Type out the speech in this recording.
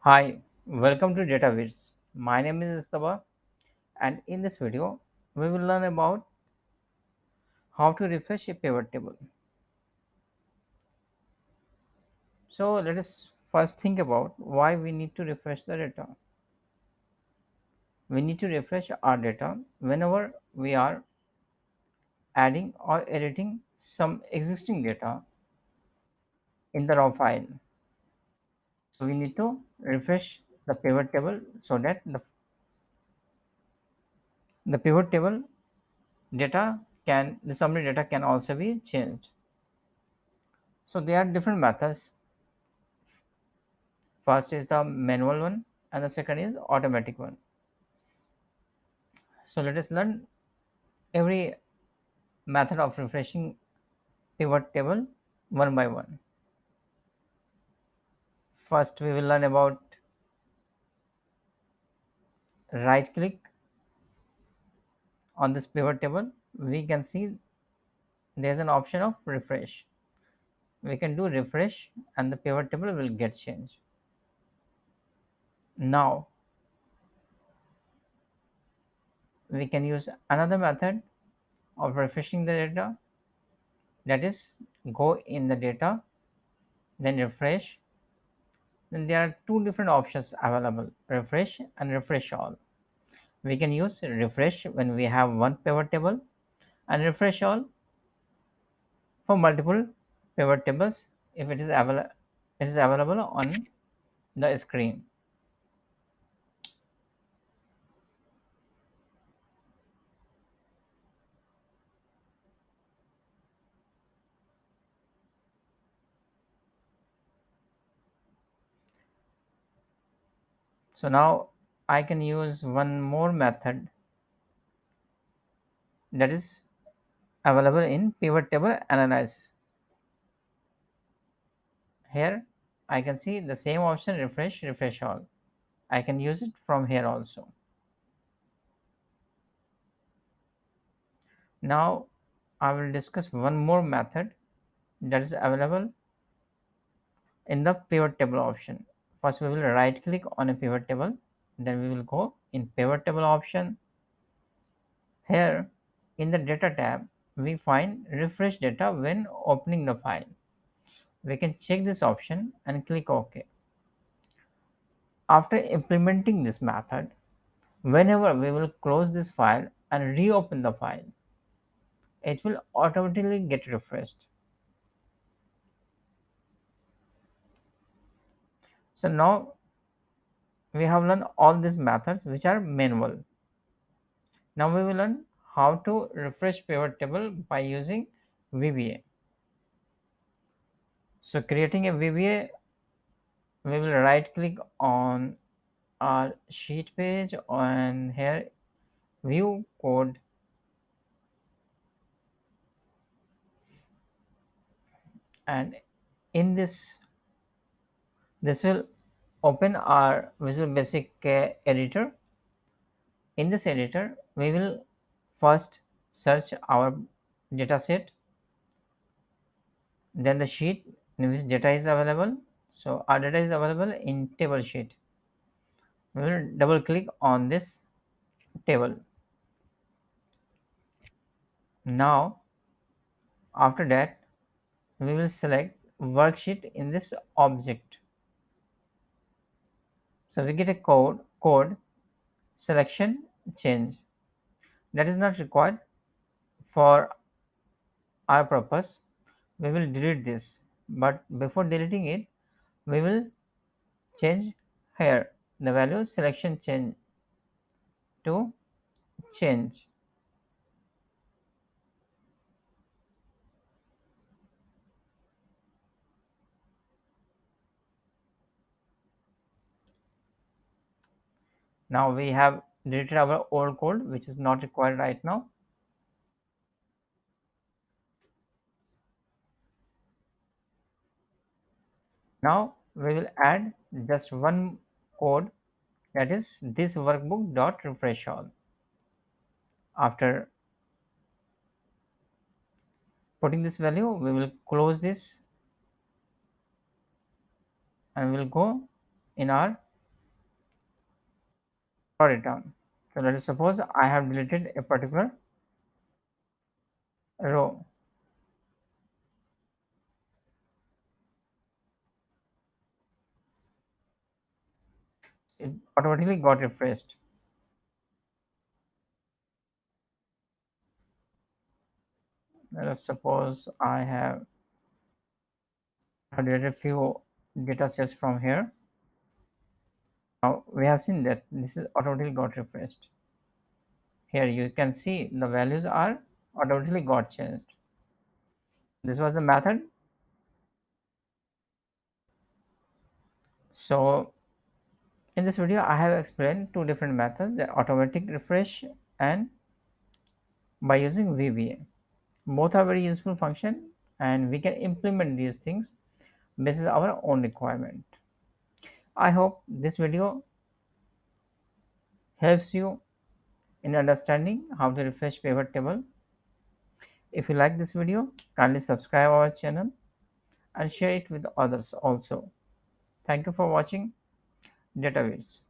Hi, welcome to DataViz. My name is Istaba, and in this video, we will learn about how to refresh a pivot table. So, let us first think about why we need to refresh the data. We need to refresh our data whenever we are adding or editing some existing data in the raw file. So, we need to refresh the pivot table so that the pivot table data the summary data can also be changed. So, there are different methods. First is the manual one and the second is automatic one. So let us learn every method of refreshing pivot table one by one. First we will learn about right click on this pivot table. We can see there is an option of refresh. We can do refresh and the pivot table will get changed. Now we can use another method of refreshing the data, that is go in the data, then refresh. Then there are two different options available, refresh and refresh all. We can use refresh when we have one pivot table and refresh all for multiple pivot tables if it is available on the screen. So now I can use one more method that is available in pivot table analysis. Here I can see the same option, refresh all. I can use it from here also. Now I will discuss one more method that is available in the pivot table option. First we will right click on a pivot table, then we will go in pivot table option. Here in the data tab we find refresh data when opening the file. We can check this option and click OK. After implementing this method, whenever we will close this file and reopen the file, it will automatically get refreshed. So now we have learned all these methods which are manual. Now we will learn how to refresh pivot table by using VBA. So creating a VBA, we will right click on our sheet page and here view code, and in this will open our Visual Basic editor. In this editor we will first search our data set, then the sheet in which data is available. So our data is available in table sheet. We will double click on this table. Now after that we will select worksheet in this object. So we get a code selection change that is not required for our purpose. We will delete this, but before deleting it we will change here the value selection change to change. Now we have deleted our old code which is not required right now. Now we will add just one code, that is this workbook dot refresh all. After putting this value we will close this and we will go in our write it down. So let us suppose I have deleted a particular row. It automatically got refreshed. Let us suppose I have deleted a few data sets from here. Now we have seen that this is automatically got refreshed. Here you can see the values are automatically got changed. This was the method. So in this video I have explained two different methods, the automatic refresh and by using VBA. Both are very useful function and we can implement these things based on our own requirement. I hope this video helps you in understanding how to refresh pivot table. If you like this video, kindly subscribe our channel and share it with others also. Thank you for watching Dataviz.